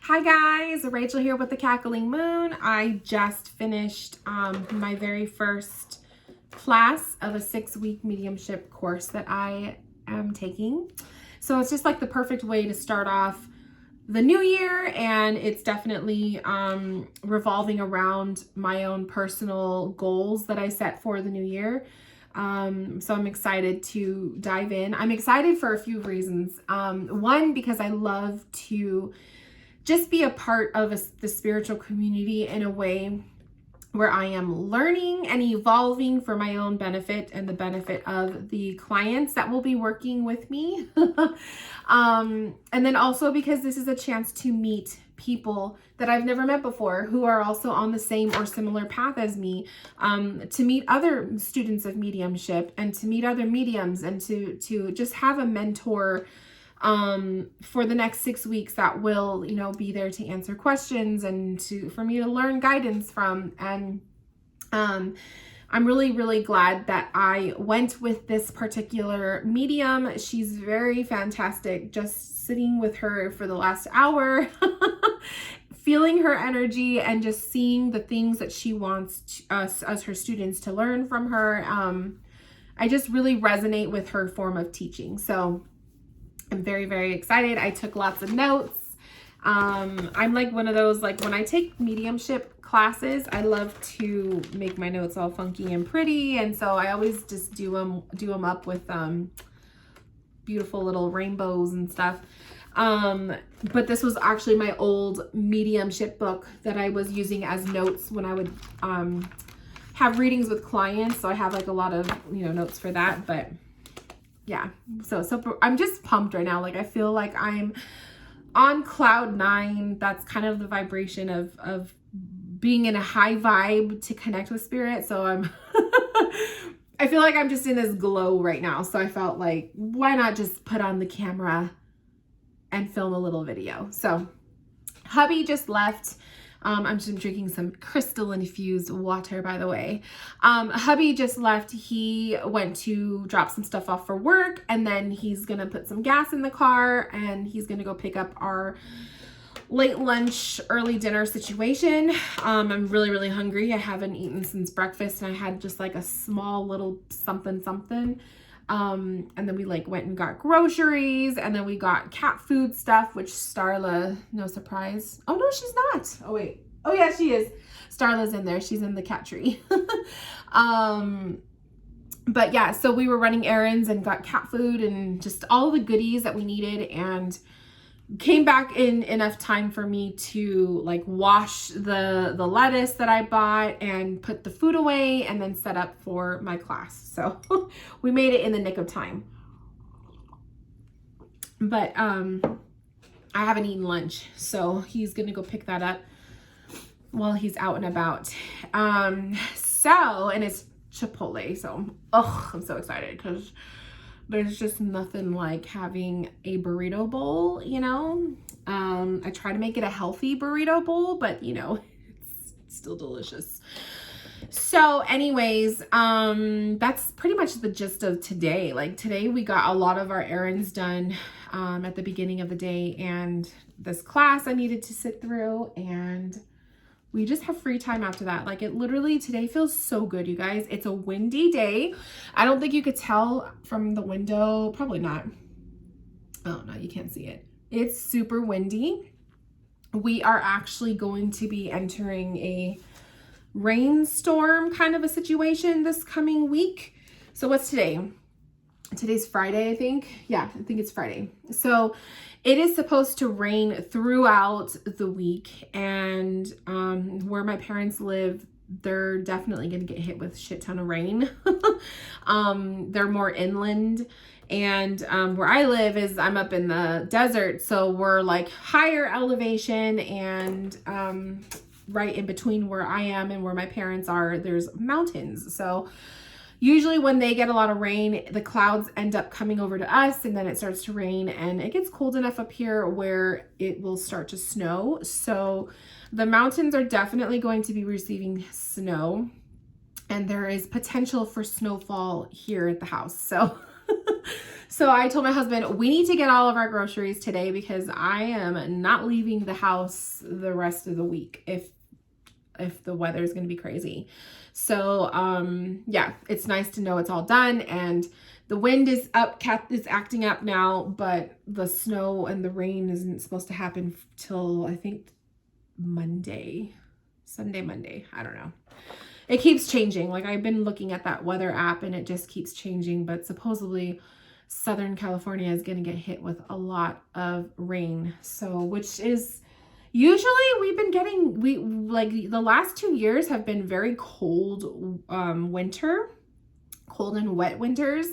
Hi guys, Rachel here with the Cackling Moon. I just finished my very first class of a 6-week mediumship course that I am taking. So it's just like the perfect way to start off the new year, and it's definitely revolving around my own personal goals that I set for the new year. So I'm excited to dive in. I'm excited for a few reasons. One, because I love to just be a part of the spiritual community in a way where I am learning and evolving for my own benefit and the benefit of the clients that will be working with me. And then also because this is a chance to meet people that I've never met before who are also on the same or similar path as me, to meet other students of mediumship and to meet other mediums and to just have a mentor for the next 6 weeks that will, be there to answer questions and for me to learn guidance from. And I'm really, really glad that I went with this particular medium. She's very fantastic. Just sitting with her for the last hour, feeling her energy and just seeing the things that she wants us as her students to learn from her. I just really resonate with her form of teaching. So I'm very, very excited. I took lots of notes. I'm like one of those, like when I take mediumship classes, I love to make my notes all funky and pretty. And so I always just do them up with beautiful little rainbows and stuff. But this was actually my old mediumship book that I was using as notes when I would have readings with clients. So I have like a lot of, notes for that. But yeah, so I'm just pumped right now. Like I feel like I'm on cloud 9. That's kind of the vibration of being in a high vibe to connect with spirit. So I feel like I'm just in this glow right now. So I felt like, why not just put on the camera and film a little video? So hubby just left. I'm just drinking some crystal infused water, by the way. Hubby just left. He went to drop some stuff off for work, and then he's going to put some gas in the car, and he's going to go pick up our late lunch, early dinner situation. I'm really, really hungry. I haven't eaten since breakfast, and I had just like a small little something. And then we went and got groceries, and then we got cat food stuff, which Starla, no surprise. Oh no, she's not. Oh wait. Oh yeah, she is. Starla's in there. She's in the cat tree. But yeah, so we were running errands and got cat food and just all the goodies that we needed, and came back in enough time for me to wash the lettuce that I bought and put the food away and then set up for my class. So we made it in the nick of time. But I haven't eaten lunch, so he's gonna go pick that up while he's out and about. And it's Chipotle, so I'm so excited because there's just nothing like having a burrito bowl, I try to make it a healthy burrito bowl, but it's still delicious. So anyways, that's pretty much the gist of today. Today we got a lot of our errands done at the beginning of the day, and this class I needed to sit through, and we just have free time after that. It literally, today feels so good, you guys. It's a windy day. I don't think you could tell from the window. Probably not. Oh, no, you can't see it. It's super windy. We are actually going to be entering a rainstorm kind of a situation this coming week. So what's today? Today's Friday, I think. Yeah, I think it's Friday. So it is supposed to rain throughout the week, and where my parents live, they're definitely going to get hit with a shit ton of rain. They're more inland, and where I live I'm up in the desert, so we're higher elevation, and right in between where I am and where my parents are, there's mountains. So usually when they get a lot of rain, the clouds end up coming over to us, and then it starts to rain, and it gets cold enough up here where it will start to snow. So the mountains are definitely going to be receiving snow, and there is potential for snowfall here at the house. So So I told my husband, we need to get all of our groceries today because I am not leaving the house the rest of the week if the weather is going to be crazy. So yeah, it's nice to know it's all done, and the wind is up, Cat is acting up now, but the snow and the rain isn't supposed to happen till I think Monday, Monday, I don't know. It keeps changing. Like, I've been looking at that weather app and it just keeps changing, but supposedly Southern California is going to get hit with a lot of rain. So, which is usually we've been getting, like the last 2 years have been very cold winter, cold and wet winters.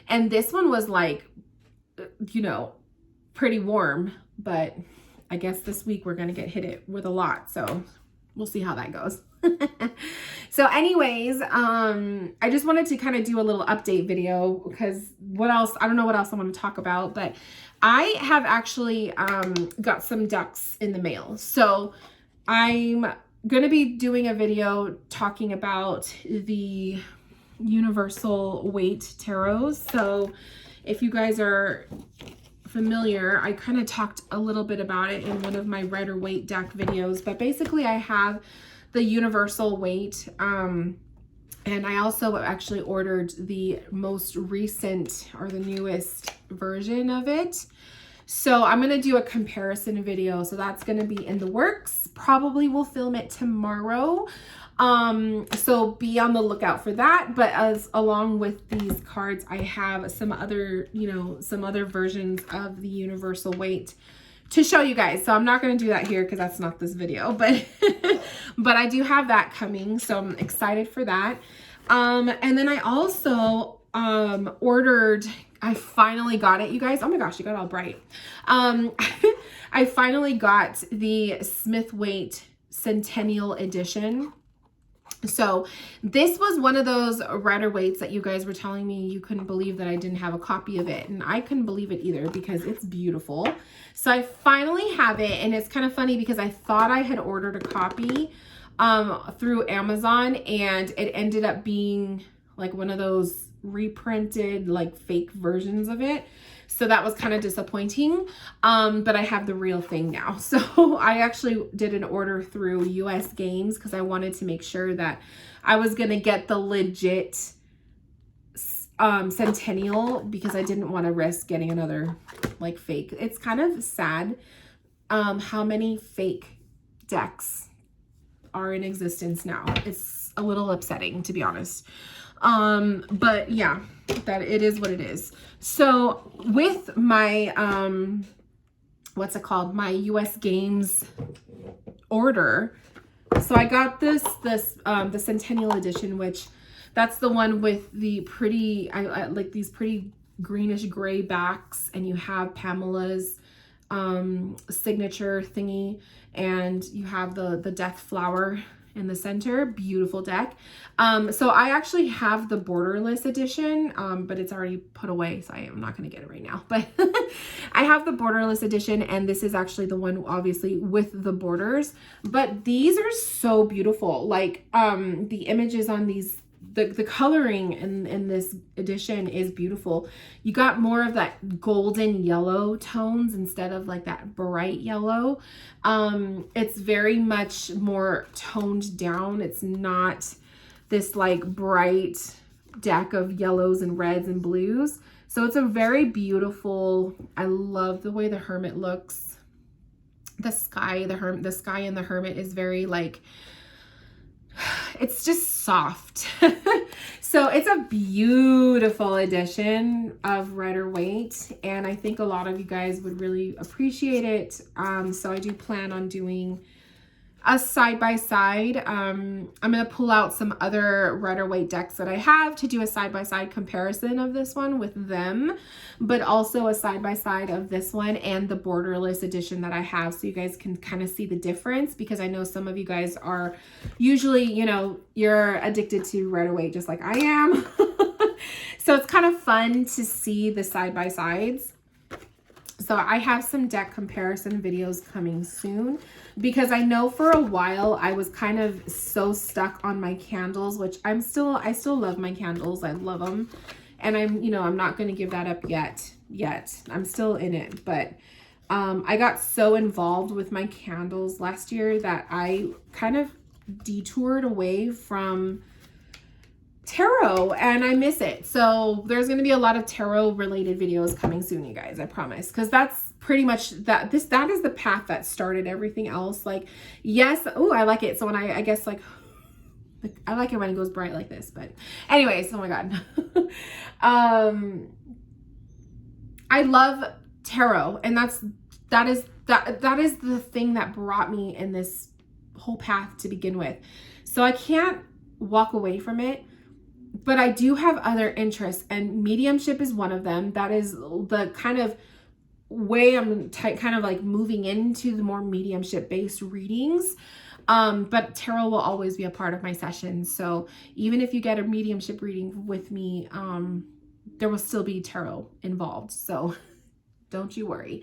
And this one was like, you know, pretty warm, but I guess this week we're going to get hit with a lot. So we'll see how that goes. So anyways, I just wanted to kind of do a little update video because what else? I don't know what else I want to talk about, but I have actually got some ducks in the mail. So I'm going to be doing a video talking about the universal weight tarots. So if you guys are familiar, I kind of talked a little bit about it in one of my Rider Waite deck videos, but basically I have the universal weight, and I also actually ordered the most recent or the newest version of it. So I'm going to do a comparison video. So that's going to be in the works. Probably will film it tomorrow. So be on the lookout for that. But along with these cards, I have some other, some other versions of the universal weight to show you guys. So I'm not going to do that here because that's not this video, but but I do have that coming. So I'm excited for that. And then I also ordered, I finally got it, you guys. Oh my gosh, you got all bright. I finally got the Smith Waite Centennial Edition. So this was one of those Rider Waites that you guys were telling me you couldn't believe that I didn't have a copy of it. And I couldn't believe it either because it's beautiful. So I finally have it, and it's kind of funny because I thought I had ordered a copy through Amazon, and it ended up being like one of those reprinted like fake versions of it. So that was kind of disappointing, but I have the real thing now. So I actually did an order through US Games because I wanted to make sure that I was going to get the legit Centennial because I didn't want to risk getting another like fake. It's kind of sad how many fake decks are in existence now. It's a little upsetting, to be honest. But yeah, that it is what it is. So with my, what's it called? My US Games order. So I got the Centennial Edition, which that's the one with the pretty, I like these pretty greenish gray backs, and you have Pamela's, signature thingy, and you have the death flower in the center. Beautiful deck. So I actually have the borderless edition, but it's already put away, so I am not going to get it right now. But I have the borderless edition, and this is actually the one obviously with the borders. But these are so beautiful. Like the images on these, the coloring in this edition is beautiful. You got more of that golden yellow tones instead of like that bright yellow. It's very much more toned down. It's not this like bright deck of yellows and reds and blues. So it's a very beautiful, I love the way the Hermit looks. The sky and the Hermit is very like, it's just soft. So it's a beautiful edition of Rider Waite, and I think a lot of you guys would really appreciate it. So I do plan on doing a side-by-side. I'm going to pull out some other Rider Waite decks that I have to do a side-by-side comparison of this one with them, but also a side-by-side of this one and the borderless edition that I have, so you guys can kind of see the difference, because I know some of you guys are usually, you're addicted to Rider Waite just like I am. So it's kind of fun to see the side-by-sides. So I have some deck comparison videos coming soon, because I know for a while I was kind of so stuck on my candles, which I still love my candles. I love them. and I'm not going to give that up yet. I'm still in it, but I got so involved with my candles last year that I kind of detoured away from tarot, and I miss it. So there's going to be a lot of tarot related videos coming soon, you guys, I promise, because that's pretty much that is the path that started everything else. Like, yes, oh, I like it. So when I guess like I like it when it goes bright like this, but anyways, oh my god. I love tarot, and that is the thing that brought me in this whole path to begin with. So I can't walk away from it, but I do have other interests, and mediumship is one of them. That is the kind of way I'm kind of like moving into the more mediumship based readings. But tarot will always be a part of my sessions. So even if you get a mediumship reading with me, there will still be tarot involved. So don't you worry.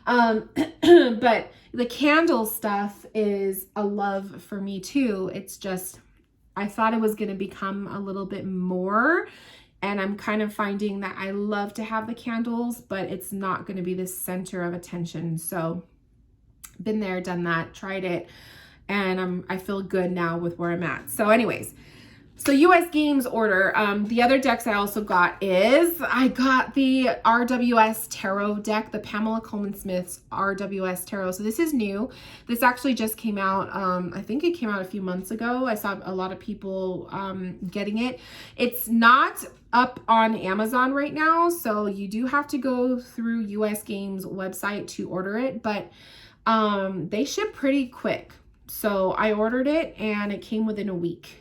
But the candle stuff is a love for me too. It's just, I thought it was going to become a little bit more, and I'm kind of finding that I love to have the candles, but it's not going to be the center of attention. So been there, done that, tried it, and I feel good now with where I'm at. So anyways, so US Games order. The other decks I also got I got the RWS Tarot deck, the Pamela Coleman Smith's RWS Tarot. So this is new. This actually just came out. I think it came out a few months ago. I saw a lot of people getting it. It's not up on Amazon right now, so you do have to go through US Games website to order it, but they ship pretty quick. So I ordered it and it came within a week.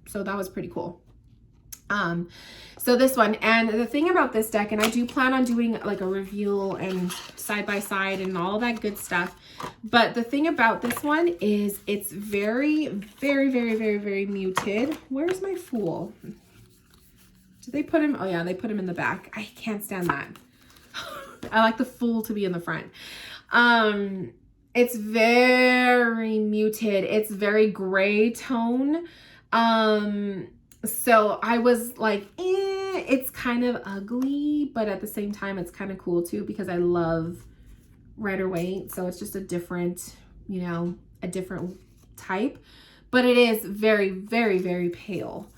So that was pretty cool. So this one, and the thing about this deck, and I do plan on doing like a review and side by side and all that good stuff. But the thing about this one is it's very, very, very, very, very muted. Where's my Fool? Did they put him? Oh yeah, they put him in the back. I can't stand that. I like the Fool to be in the front. It's very muted. It's very gray tone. So I was like, it's kind of ugly, but at the same time, it's kind of cool too, because I love Rider-Waite. So it's just a different, a different type, but it is very, very, very pale.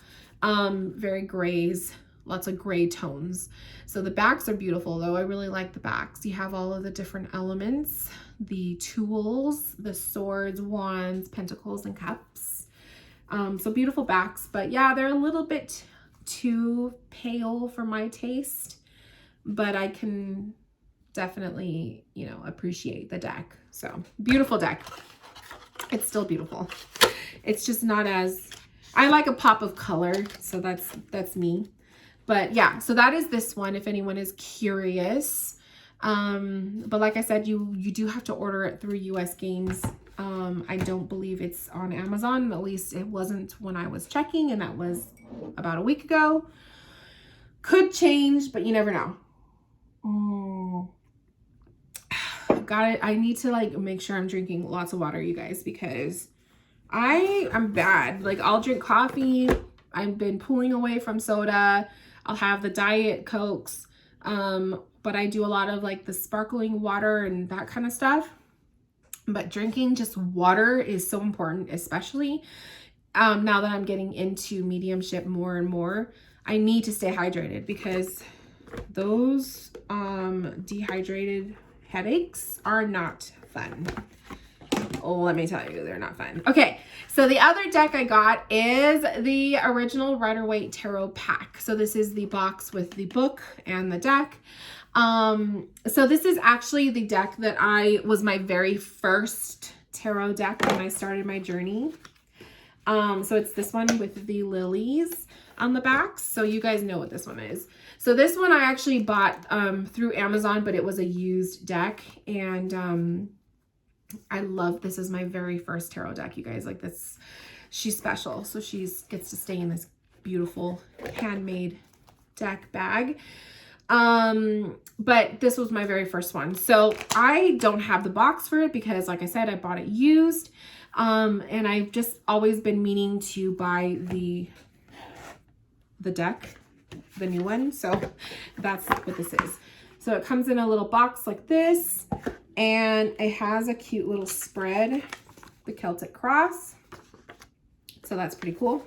Very grays, lots of gray tones. So the backs are beautiful though. I really like the backs. You have all of the different elements, the tools, the swords, wands, pentacles, and cups. So beautiful backs, but yeah, they're a little bit too pale for my taste, but I can definitely, appreciate the deck. So beautiful deck. It's still beautiful. It's just not as, I like a pop of color. So that's me, but yeah, so that is this one, if anyone is curious. But like I said, you do have to order it through US Games. I don't believe it's on Amazon. At least it wasn't when I was checking, and that was about a week ago. Could change, but you never know. Got it. I need to make sure I'm drinking lots of water, you guys, because I'm bad. I'll drink coffee. I've been pulling away from soda. I'll have the Diet Cokes. But I do a lot of the sparkling water and that kind of stuff. But drinking just water is so important, especially now that I'm getting into mediumship more and more. I need to stay hydrated, because those dehydrated headaches are not fun. Oh, let me tell you, they're not fun. Okay, so the other deck I got is the original Rider-Waite Tarot pack. So this is the box with the book and the deck. So this is actually the deck that was my very first tarot deck when I started my journey. So it's this one with the lilies on the back. So you guys know what this one is. So this one I actually bought, through Amazon, but it was a used deck. And, I love, this is my very first tarot deck, you guys. This, she's special. So gets to stay in this beautiful handmade deck bag. But this was my very first one. So I don't have the box for it because, like I said, I bought it used. And I've just always been meaning to buy the deck. the new one. So that's what this is. So it comes in a little box like this, and it has a cute little spread, the Celtic cross. So that's pretty cool.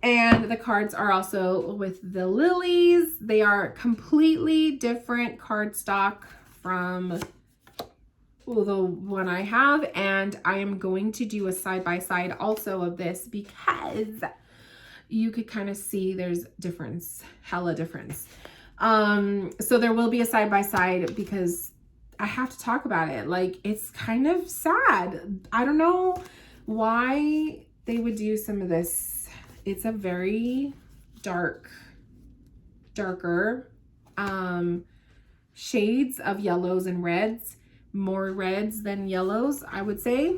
And the cards are also with the lilies. They are completely different cardstock from the one I have, and I am going to do a side-by-side also of this because you could kind of see there's difference, hella difference. So there will be a side-by-side because I have to talk about it. Like, it's kind of sad. I don't know why they would do some of this. It's a very darker shades of yellows and reds, more reds than yellows, I would say.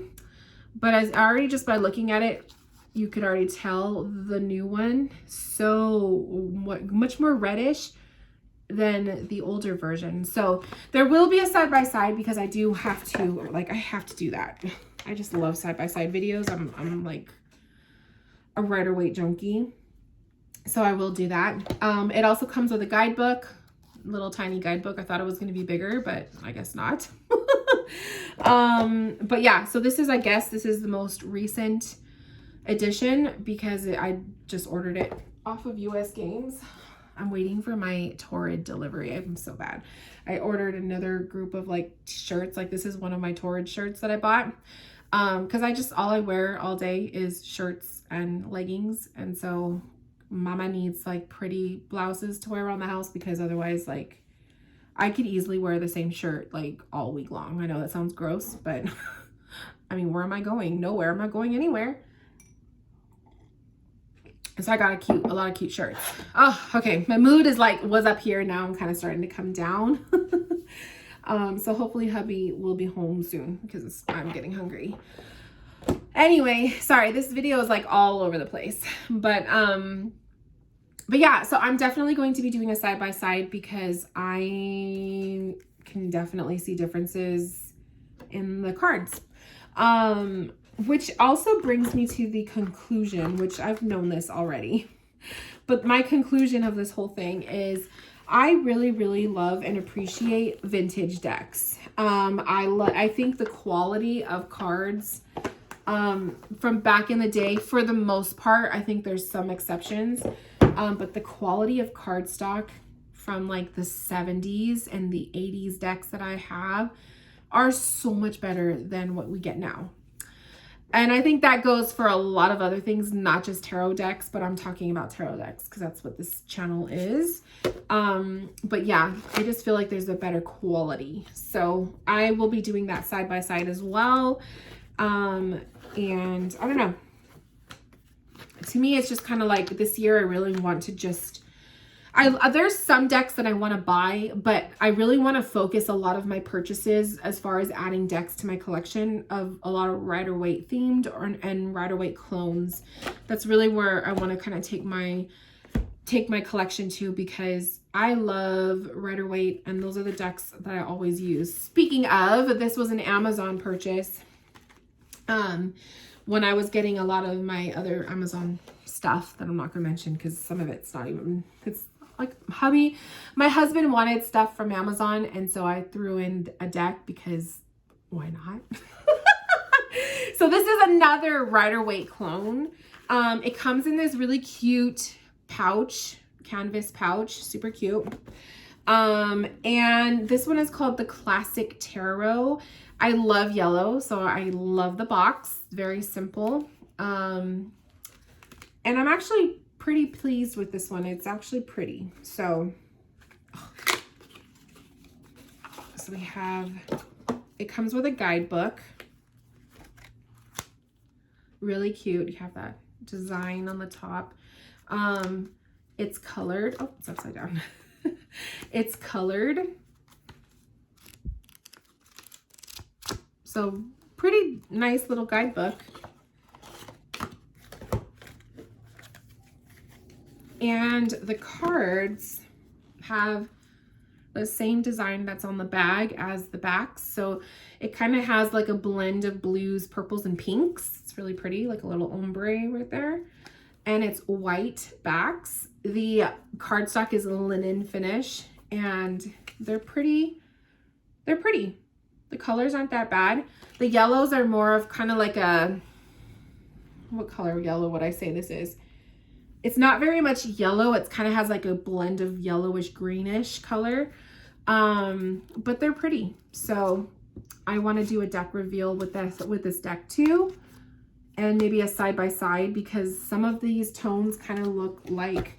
But as already just by looking at it, you could already tell the new one so much more reddish than the older version. So there will be a side-by-side because I do have to, like, I have to do that. I just love side-by-side videos. I'm like a Rider-Waite junkie. So I will do that. It also comes with a guidebook, little tiny guidebook. I thought it was going to be bigger, but I guess not. But yeah, so this is, I guess this is the most recent edition because I just ordered it off of US Games. I'm waiting for my Torrid delivery. I'm so bad. I ordered another group of like shirts. Like, this is one of my Torrid shirts that I bought. Because all I wear all day is shirts and leggings. And so mama needs like pretty blouses to wear around the house because otherwise, like, I could easily wear the same shirt like all week long. I know that sounds gross, but I mean, where am I going? Nowhere. I'm not going anywhere. So I got a lot of cute shirts. Oh, okay. My mood is like, was up here. Now I'm kind of starting to come down. So hopefully hubby will be home soon because I'm getting hungry. Anyway, sorry, this video is like all over the place, but yeah, so I'm definitely going to be doing a side-by-side because I can definitely see differences in the cards. Which also brings me to the conclusion, which I've known this already, but my conclusion of this whole thing is I really, really love and appreciate vintage decks. I think the quality of cards from back in the day, for the most part, I think there's some exceptions, but the quality of cardstock from like the 70s and the 80s decks that I have are so much better than what we get now. And I think that goes for a lot of other things, not just tarot decks, but I'm talking about tarot decks because that's what this channel is. But yeah, I just feel like there's a better quality. So I will be doing that side by side as well. And I don't know. To me, it's just kind of like this year, I really want to just, there's some decks that I want to buy, but I really want to focus a lot of my purchases as far as adding decks to my collection of a lot of Rider-Waite themed and Rider-Waite clones. That's really where I want to kind of take my collection to, because I love Rider-Waite and those are the decks that I always use. Speaking of, this was an Amazon purchase. When I was getting a lot of my other Amazon stuff that I'm not going to mention because some of it's not even, it's like my husband wanted stuff from Amazon, and so I threw in a deck because why not? So this is another Rider-Waite clone. It comes in this really cute pouch, canvas pouch, super cute. And this one is called the Classic Tarot. I love yellow, so I love the box. Very simple. And I'm actually pretty pleased with this one. It's actually pretty. So we have, it comes with a guidebook. Really cute. You have that design on the top. It's colored. Oh, it's upside down. It's colored. So pretty nice little guidebook. And the cards have the same design that's on the bag as the backs. So it kind of has like a blend of blues, purples, and pinks. It's really pretty, like a little ombre right there. and it's white backs. The cardstock is a linen finish, and they're pretty. They're pretty. The colors aren't that bad. The yellows are more of kind of like a, what color yellow would I say this is? It's not very much yellow. It kind of has like a blend of yellowish greenish color. But they're pretty. So I want to do a deck reveal with this deck too. And maybe a side by side, because some of these tones kind of look like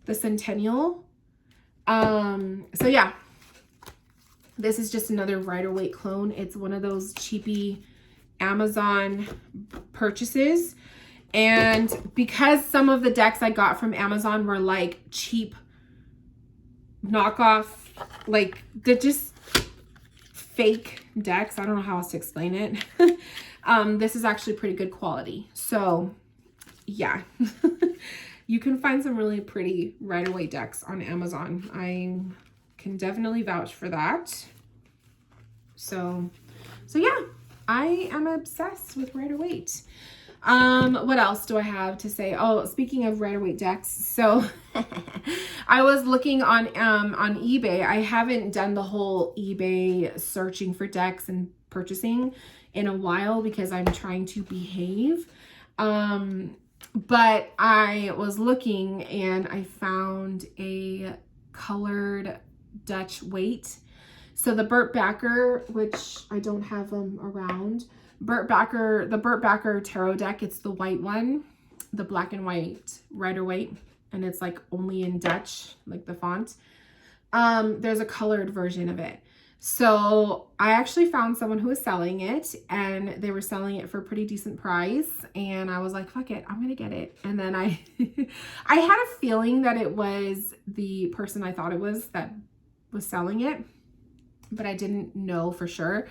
the Centennial. So yeah, this is just another Rider-Waite clone. It's one of those cheapy Amazon purchases. And because some of the decks I got from Amazon were like cheap knockoff, like they're just fake decks. I don't know how else to explain it. This is actually pretty good quality. So yeah, you can find some really pretty Rider-Waite decks on Amazon. I can definitely vouch for that. So yeah, I am obsessed with Rider-Waite. What else do I have to say? Oh, speaking of Rider-Waite decks, so I was looking on eBay. I haven't done the whole eBay searching for decks and purchasing in a while because I'm trying to behave. But I was looking and I found a colored Dutch Waite. So the Burt Backer, which I don't have them around, the Burt Backer tarot deck, it's the white one, the black and white Rider-Waite, and it's like only in Dutch, like the font. There's a colored version of it. So I actually found someone who was selling it, and they were selling it for a pretty decent price. And I was like, fuck it, I'm going to get it. And then I had a feeling that it was the person I thought it was that was selling it, but I didn't know for sure.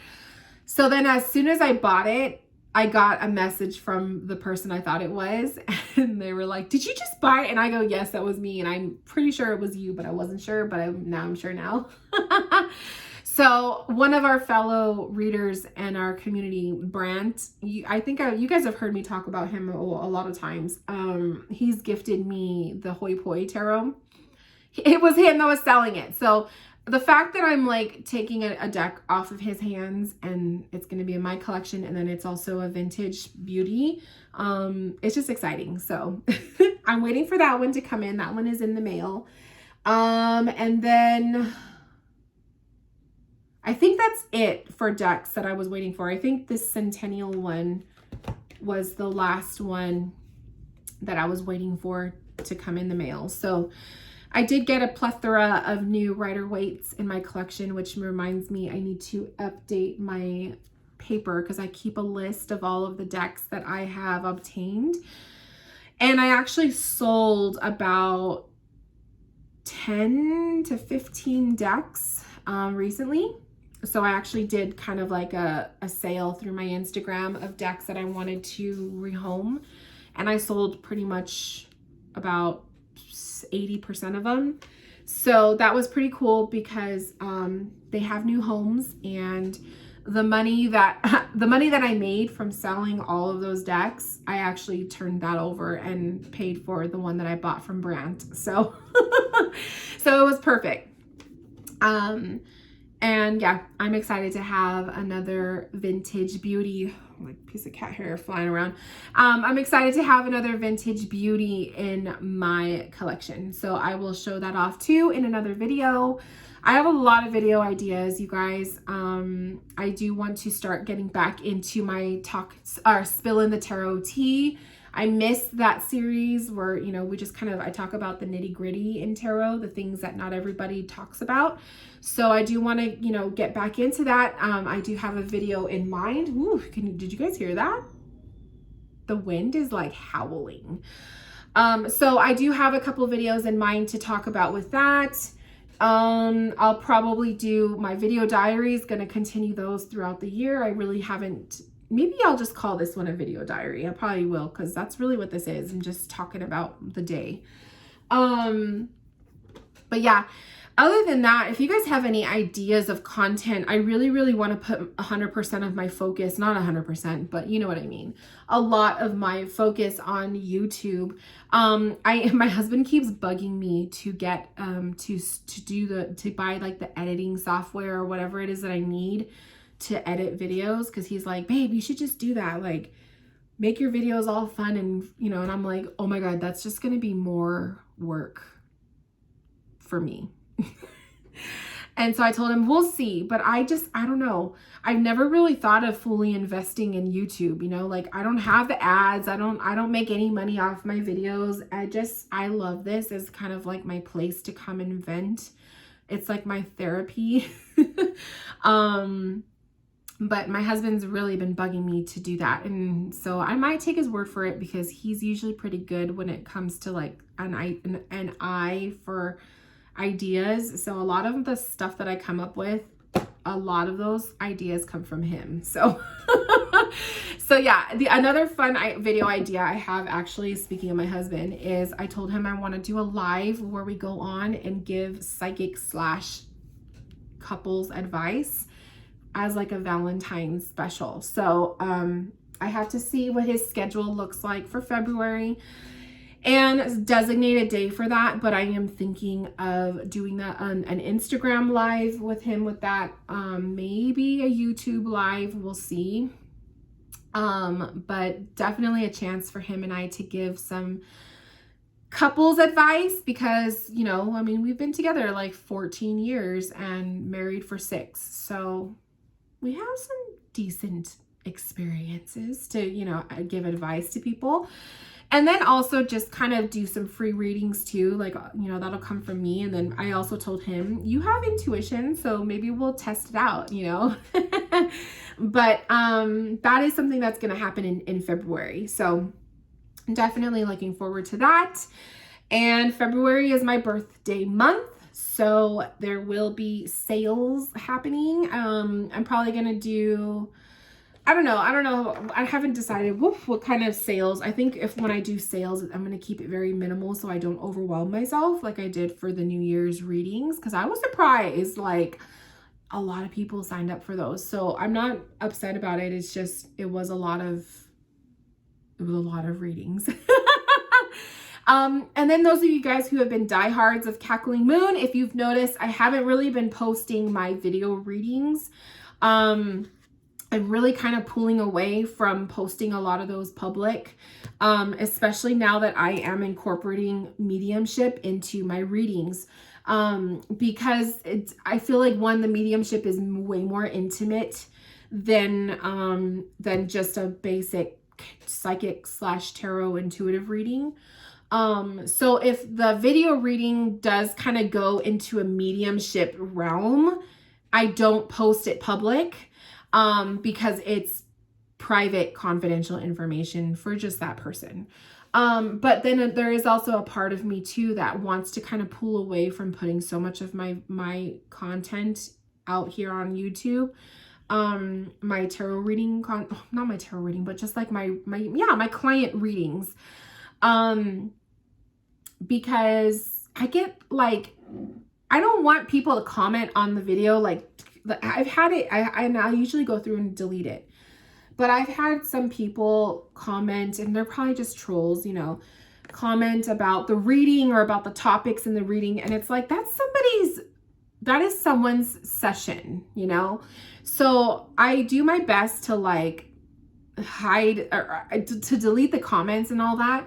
So then as soon as I bought it, I got a message from the person I thought it was, and they were like, did you just buy it? And I go, yes, that was me. And I'm pretty sure it was you, but I wasn't sure, but now I'm sure now. So one of our fellow readers in our community, Brant, I think you guys have heard me talk about him a lot of times. He's gifted me the Hoi Poi Tarot. It was him that was selling it. So the fact that I'm like taking a deck off of his hands and it's going to be in my collection, and then it's also a vintage beauty, it's just exciting. So I'm waiting for that one to come in. That one is in the mail. And then I think that's it for decks that I was waiting for. I think this Centennial one was the last one that I was waiting for to come in the mail. So I did get a plethora of new Rider-Waites in my collection, which reminds me I need to update my paper because I keep a list of all of the decks that I have obtained. And I actually sold about 10 to 15 decks recently. So I actually did kind of like a sale through my Instagram of decks that I wanted to rehome. And I sold pretty much about 80% of them. So that was pretty cool because they have new homes, and the money that I made from selling all of those decks, I actually turned that over and paid for the one that I bought from Brant. So so it was perfect. And yeah, I'm excited to have another vintage beauty, like piece of cat hair flying around. I'm excited to have another vintage beauty in my collection. So I will show that off too in another video. I have a lot of video ideas, you guys. I do want to start getting back into my spill in the tarot tea. I missed that series where, you know, we just I talk about the nitty gritty in tarot, the things that not everybody talks about. So I do want to, you know, get back into that. I do have a video in mind. Ooh, did you guys hear that? The wind is like howling. So I do have a couple of videos in mind to talk about with that. I'll probably do my video diaries, going to continue those throughout the year. I really haven't. Maybe I'll just call this one a video diary. I probably will, because that's really what this is. I'm just talking about the day. But yeah, Other than that, if you guys have any ideas of content, I really, really want to put 100% of my focus, not 100%, but you know what I mean, a lot of my focus on YouTube. My husband keeps bugging me to get to buy like the editing software or whatever it is that I need to edit videos, because he's like, babe, you should just do that, like make your videos all fun, and you know, and I'm like, oh my god, that's just gonna be more work for me. And so I told him, we'll see. But I don't know. I've never really thought of fully investing in YouTube, you know, like I don't have the ads. I don't make any money off my videos. I love this as kind of like my place to come and vent. It's like my therapy. But my husband's really been bugging me to do that. And so I might take his word for it, because he's usually pretty good when it comes to like an eye for ideas. So a lot of the stuff that I come up with, a lot of those ideas come from him. So so yeah, another fun video idea I have, actually, speaking of my husband, is I told him I want to do a live where we go on and give psychic / couples advice as like a Valentine's special. So I have to see what his schedule looks like for February and designate a day for that, but I am thinking of doing that on an Instagram live with him with that, maybe a YouTube live, we'll see. But definitely a chance for him and I to give some couples advice, because, you know, I mean, we've been together like 14 years and married for 6. So we have some decent experiences to, you know, give advice to people. And then also just kind of do some free readings too, like, you know, that'll come from me. And then I also told him, you have intuition, so maybe we'll test it out, you know. But that is something that's going to happen in February. So definitely looking forward to that. And February is my birthday month, so there will be sales happening. I'm probably going to do, I don't know. I haven't decided what kind of sales. I think when I do sales, I'm going to keep it very minimal so I don't overwhelm myself like I did for the New Year's readings, because I was surprised, like a lot of people signed up for those. So I'm not upset about it. It's just, it was a lot of readings. And then those of you guys who have been diehards of Cackling Moon, if you've noticed, I haven't really been posting my video readings. I'm really kind of pulling away from posting a lot of those public, especially now that I am incorporating mediumship into my readings, because I feel like, one, the mediumship is way more intimate than just a basic psychic / tarot intuitive reading. So if the video reading does kind of go into a mediumship realm, I don't post it public, because it's private, confidential information for just that person. But then there is also a part of me too that wants to kind of pull away from putting so much of my content out here on YouTube. My tarot reading, not my tarot reading, but just like my client readings. Because I get like, I don't want people to comment on the video. Like, I've had it, I usually go through and delete it, but I've had some people comment, and they're probably just trolls, you know, comment about the reading or about the topics in the reading. And it's like, that is someone's session, you know? So I do my best to like hide or to delete the comments and all that.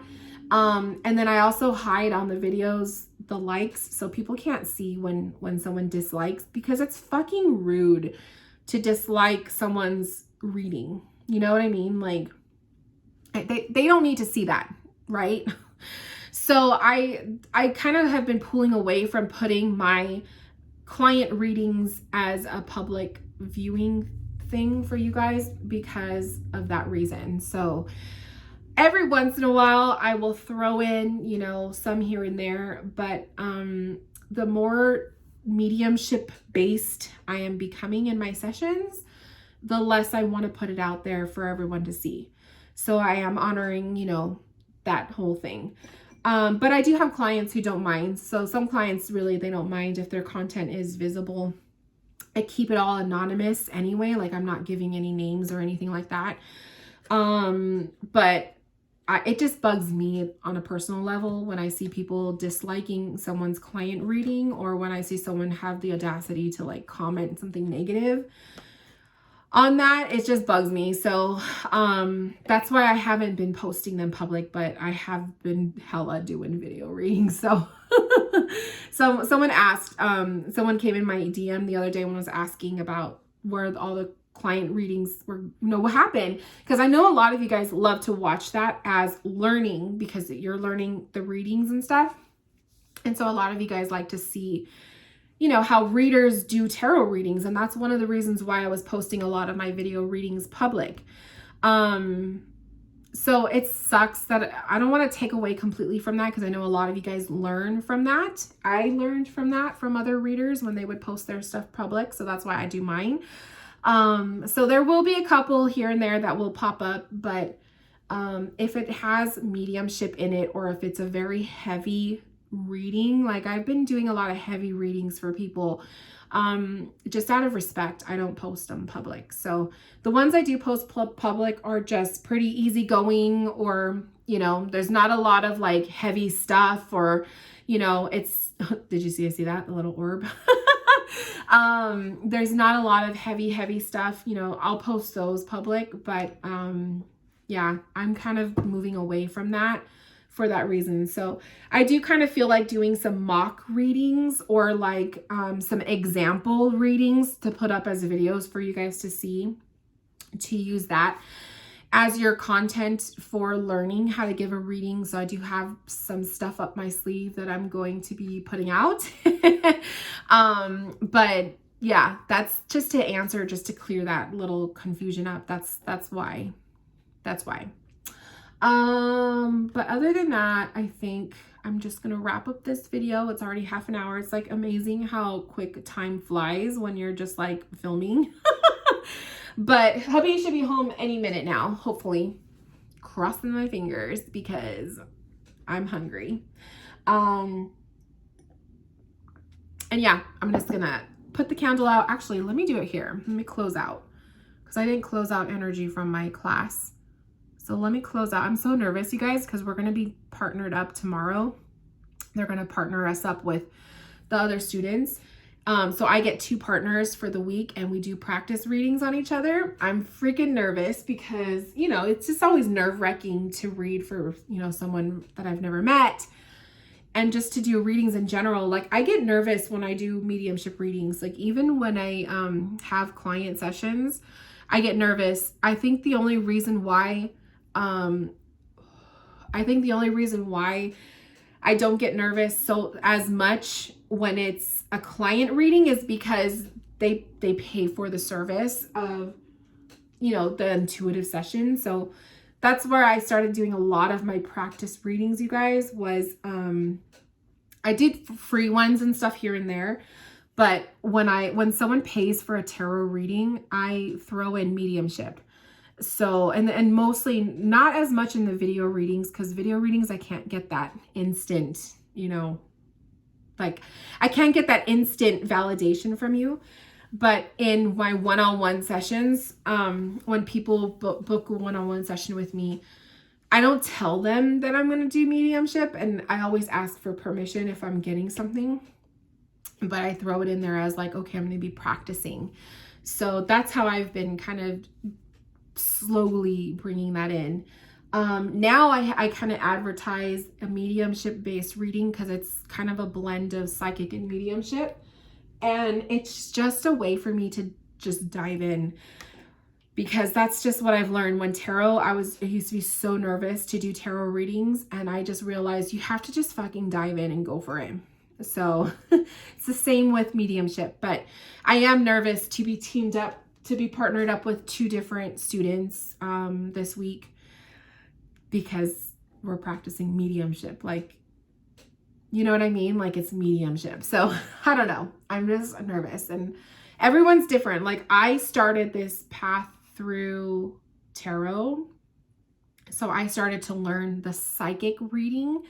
And then I also hide on the videos the likes, so people can't see when someone dislikes, because it's fucking rude to dislike someone's reading. You know what I mean? Like, they don't need to see that, right? So I kind of have been pulling away from putting my client readings as a public viewing thing for you guys because of that reason. So every once in a while I will throw in, you know, some here and there, but the more mediumship based I am becoming in my sessions, the less I want to put it out there for everyone to see. So I am honoring, you know, that whole thing. But I do have clients who don't mind. So some clients really, they don't mind if their content is visible. I keep it all anonymous anyway. Like I'm not giving any names or anything like that. But it just bugs me on a personal level when I see people disliking someone's client reading, or when I see someone have the audacity to like comment something negative on that. It just bugs me. So that's why I haven't been posting them public, but I have been hella doing video readings. So someone asked, someone came in my DM the other day when I was asking about where all the client readings were, what happened, because I know a lot of you guys love to watch that as learning, because you're learning the readings and stuff. And so a lot of you guys like to see, how readers do tarot readings. And that's one of the reasons why I was posting a lot of my video readings public. So it sucks that I don't want to take away completely from that, because I know a lot of you guys learn from that. I learned from that from other readers when they would post their stuff public. So that's why I do mine. So there will be a couple here and there that will pop up, but if it has mediumship in it, or if it's a very heavy reading, like I've been doing a lot of heavy readings for people, just out of respect, I don't post them public. So the ones I do post public are just pretty easygoing, or, there's not a lot of like heavy stuff, or, it's, did you see that? The little orb. There's not a lot of heavy stuff, I'll post those public, but, yeah, I'm kind of moving away from that for that reason. So I do kind of feel like doing some mock readings, or like, some example readings to put up as videos for you guys to see, to use that as your content for learning how to give a reading. So I do have some stuff up my sleeve that I'm going to be putting out. But yeah, that's just to answer, just to clear that little confusion up. That's why. But other than that, I think I'm just going to wrap up this video. It's already half an hour. It's like amazing how quick time flies when you're just like filming. But hubby should be home any minute now, hopefully. Crossing my fingers, because I'm hungry. And yeah, I'm just gonna put the candle out. Actually, let me do it here. Let me close out, because I didn't close out energy from my class. So let me close out. I'm so nervous, you guys, because we're gonna be partnered up tomorrow. They're gonna partner us up with the other students. So I get 2 partners for the week, and we do practice readings on each other. I'm freaking nervous because, it's just always nerve-wracking to read for, someone that I've never met, and just to do readings in general. Like I get nervous when I do mediumship readings. Like even when I have client sessions, I get nervous. I think the only reason why I don't get nervous as much when it's a client reading is because they pay for the service of, the intuitive session. So that's where I started doing a lot of my practice readings, you guys, was, I did free ones and stuff here and there, but when someone pays for a tarot reading, I throw in mediumship. So, and mostly not as much in the video readings, because video readings, I can't get that instant, like I can't get that instant validation from you. But in my one-on-one sessions, when people book a one-on-one session with me, I don't tell them that I'm going to do mediumship, and I always ask for permission if I'm getting something, but I throw it in there as like, okay, I'm going to be practicing. So that's how I've been kind of slowly bringing that in. Now I kind of advertise a mediumship based reading, because it's kind of a blend of psychic and mediumship, and it's just a way for me to just dive in, because that's just what I've learned. When tarot, I used to be so nervous to do tarot readings, and I just realized you have to just fucking dive in and go for it. So it's the same with mediumship, but I am nervous to be partnered up with 2 different students this week, because we're practicing mediumship. Like, you know what I mean? Like it's mediumship. So I don't know. I'm just nervous, and everyone's different. Like I started this path through tarot. So I started to learn the psychic reading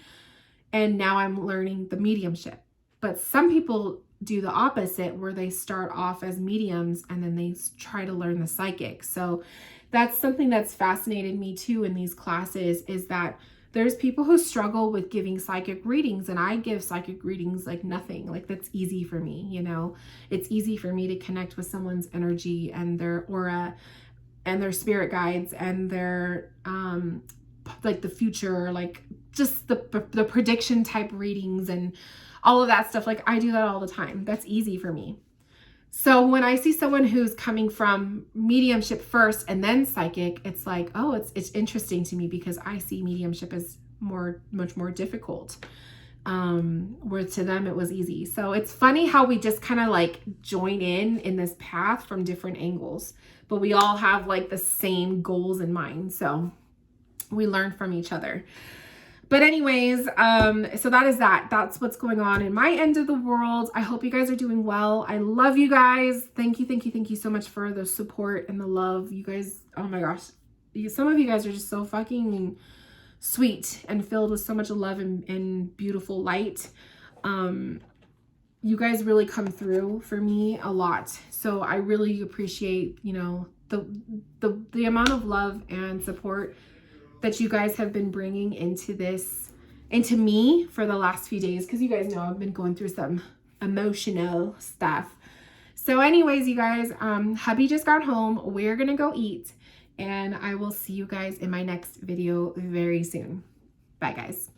and now I'm learning the mediumship. But some people do the opposite, where they start off as mediums and then they try to learn the psychic. So that's something that's fascinated me too in these classes, is that there's people who struggle with giving psychic readings, and I give psychic readings like nothing. Like, that's easy for me, you know. It's easy for me to connect with someone's energy and their aura and their spirit guides and their like the future, like just the prediction type readings and all of that stuff. Like, I do that all the time. That's easy for me. So when I see someone who's coming from mediumship first and then psychic, it's like, oh, it's interesting to me, because I see mediumship as much more difficult, where to them it was easy. So it's funny how we just kind of like join in this path from different angles, but we all have like the same goals in mind. So we learn from each other. But anyways, so that's what's going on in my end of the world. I hope you guys are doing well. I love you guys. Thank you so much for the support and the love. You guys, oh my gosh, some of you guys are just so fucking sweet and filled with so much love and beautiful light. You guys really come through for me a lot. So I really appreciate, you know, the amount of love and support that you guys have been bringing into me for the last few days, because you guys know I've been going through some emotional stuff. So anyways, you guys, hubby just got home. We're gonna go eat, and I will see you guys in my next video very soon. Bye, guys.